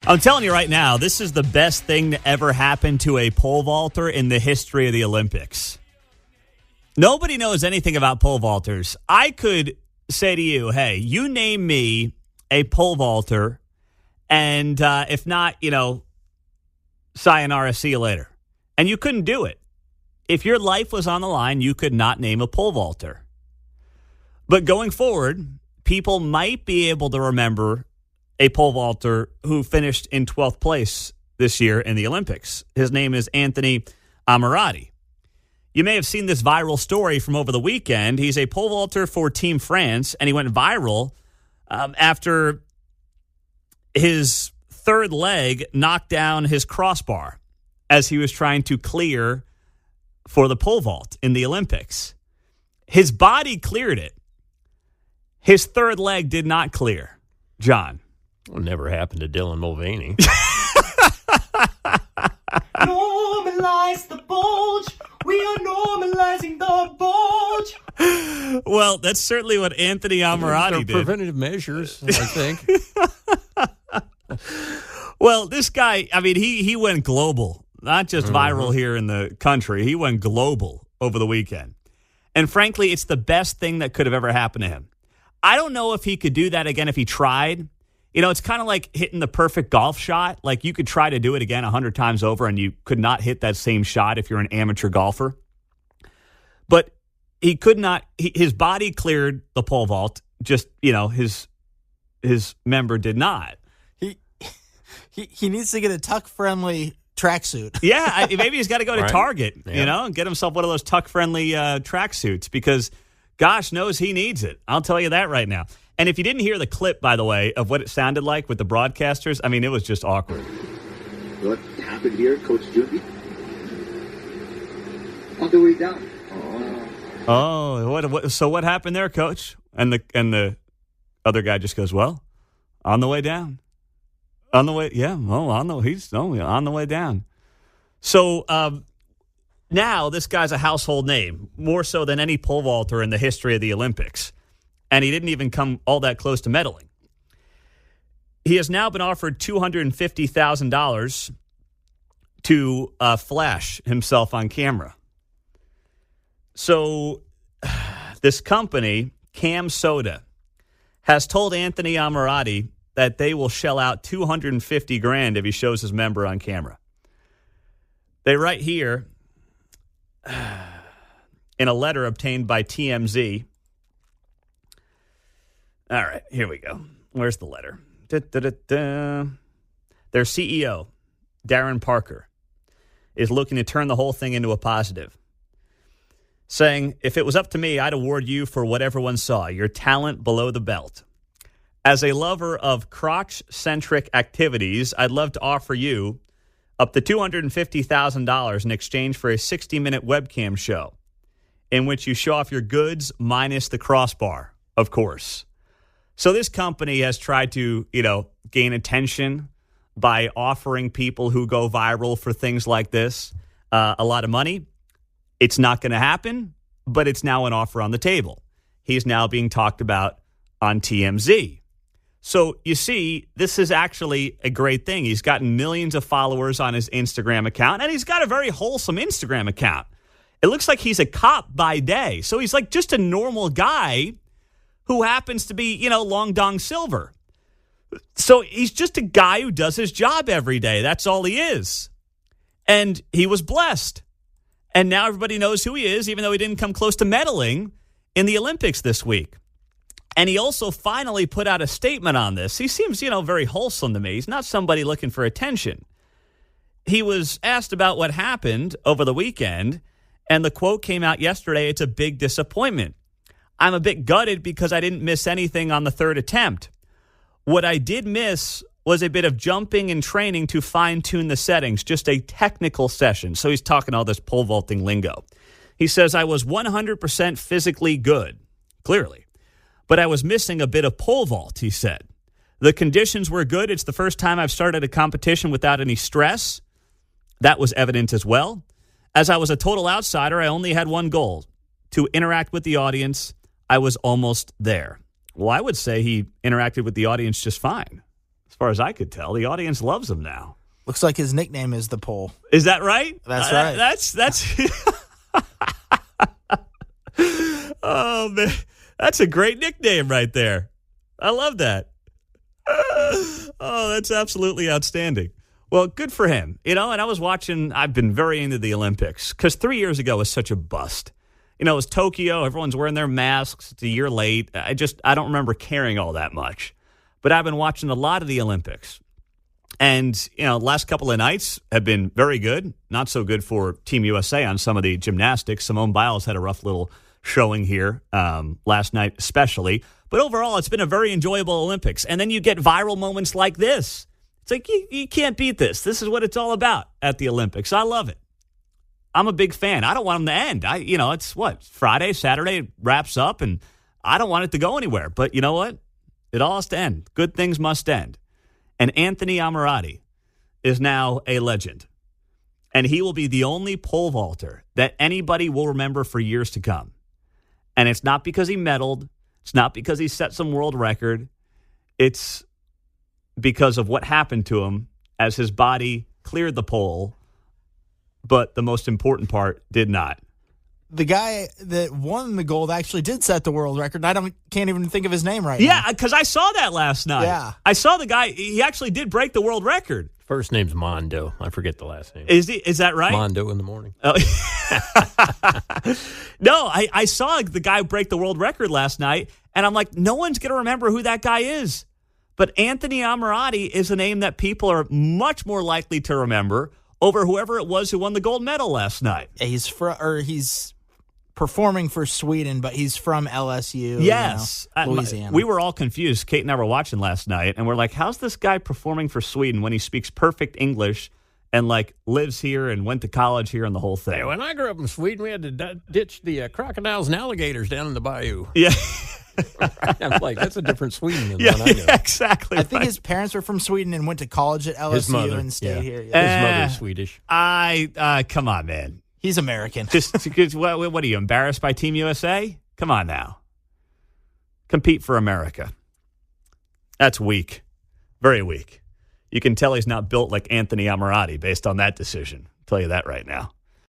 I'm telling you right now, this is the best thing to ever happen to a pole vaulter in the history of the Olympics. Nobody knows anything about pole vaulters. I could say to you, hey, you name me a pole vaulter, and if not, sayonara, see you later. And you couldn't do it. If your life was on the line, you could not name a pole vaulter. But going forward, people might be able to remember a pole vaulter who finished in 12th place this year in the Olympics. His name is Anthony Ammirati. You may have seen this viral story from over the weekend. He's a pole vaulter for Team France, and he went viral after his third leg knocked down his crossbar as he was trying to clear for the pole vault in the Olympics. His body cleared it. His third leg did not clear. John. Will never happen to Dylan Mulvaney. Normalize the bulge. We are normalizing the bulge. Well, that's certainly what Anthony Ammirati did. Preventative measures, I think. Well, this guy, he went global, not just viral here in the country. He went global over the weekend. And frankly, it's the best thing that could have ever happened to him. I don't know if he could do that again if he tried. It's kind of like hitting the perfect golf shot. Like you could try to do it again 100 times over and you could not hit that same shot if you're an amateur golfer. But he could not. His body cleared the pole vault. Just, his member did not. He needs to get a tuck-friendly tracksuit. Yeah, maybe he's got to go to Right. Target, Yeah. and get himself one of those tuck-friendly tracksuits because gosh knows he needs it. I'll tell you that right now. And if you didn't hear the clip, by the way, of what it sounded like with the broadcasters, it was just awkward. What happened here, Coach Judy? On the way down. Oh, so what happened there, Coach? And the other guy just goes, well, on the way down. On the way, yeah. Oh, he's on the way down. So now this guy's a household name, more so than any pole vaulter in the history of the Olympics. And he didn't even come all that close to medaling. He has now been offered $250,000 to flash himself on camera. So this company, Cam Soda, has told Anthony Ammirati that they will shell out $250,000 if he shows his member on camera. They write here in a letter obtained by TMZ. All right, here we go. Where's the letter? Their CEO, Darren Parker, is looking to turn the whole thing into a positive, saying, if it was up to me, I'd award you for what everyone saw, your talent below the belt. As a lover of crotch-centric activities, I'd love to offer you up to $250,000 in exchange for a 60-minute webcam show in which you show off your goods minus the crossbar, of course. So this company has tried to, gain attention by offering people who go viral for things like this a lot of money. It's not going to happen, but it's now an offer on the table. He's now being talked about on TMZ. So you see, this is actually a great thing. He's gotten millions of followers on his Instagram account, and he's got a very wholesome Instagram account. It looks like he's a cop by day. So he's like just a normal guy who happens to be, Long Dong Silver. So he's just a guy who does his job every day. That's all he is. And he was blessed. And now everybody knows who he is, even though he didn't come close to medaling in the Olympics this week. And he also finally put out a statement on this. He seems, very wholesome to me. He's not somebody looking for attention. He was asked about what happened over the weekend, and the quote came out yesterday, "It's a big disappointment. I'm a bit gutted because I didn't miss anything on the third attempt. What I did miss was a bit of jumping and training to fine-tune the settings, just a technical session." So he's talking all this pole vaulting lingo. He says, "I was 100% physically good, clearly, but I was missing a bit of pole vault," he said. "The conditions were good. It's the first time I've started a competition without any stress." That was evident as well. "As I was a total outsider, I only had one goal, to interact with the audience. I was almost there." Well, I would say he interacted with the audience just fine. far as I could tell. The audience loves him now. Looks like his nickname is the Pole. Is that right? That's right. That's oh, man. That's a great nickname right there. I love that. Oh, that's absolutely outstanding. Well, good for him. And I was watching, I've been very into the Olympics because 3 years ago was such a bust. It was Tokyo. Everyone's wearing their masks. It's a year late. I don't remember caring all that much. But I've been watching a lot of the Olympics. And, last couple of nights have been very good. Not so good for Team USA on some of the gymnastics. Simone Biles had a rough little showing here last night especially. But overall, it's been a very enjoyable Olympics. And then you get viral moments like this. It's like, you can't beat this. This is what it's all about at the Olympics. I love it. I'm a big fan. I don't want them to end. It's Friday, Saturday wraps up, and I don't want it to go anywhere. But you know what? It all has to end. Good things must end. And Anthony Ammirati is now a legend. And he will be the only pole vaulter that anybody will remember for years to come. And it's not because he medaled. It's not because he set some world record. It's because of what happened to him as his body cleared the pole. But the most important part did not. The guy that won the gold actually did set the world record. Can't even think of his name right now. Yeah, because I saw that last night. Yeah. I saw the guy. He actually did break the world record. First name's Mundo. I forget the last name. Is that right? Mundo in the morning. Oh. No, I saw the guy break the world record last night, and I'm like, no one's going to remember who that guy is. But Anthony Ammirati is a name that people are much more likely to remember over whoever it was who won the gold medal last night. Yeah, he's performing for Sweden, but he's from LSU. Yes. Louisiana. We were all confused. Kate and I were watching last night, and we're like, how's this guy performing for Sweden when he speaks perfect English and, lives here and went to college here and the whole thing? Hey, when I grew up in Sweden, we had to ditch the crocodiles and alligators down in the bayou. Yeah. I'm like, that's a different Sweden than Yeah, the one I know. exactly. I think his parents were from Sweden and went to college at His LSU mother, and stayed here. His Yeah. mother's Swedish. Come on, man. He's American. What are you, embarrassed by Team USA? Come on now. Compete for America. That's weak. Very weak. You can tell he's not built like Anthony Ammirati based on that decision. I'll tell you that right now.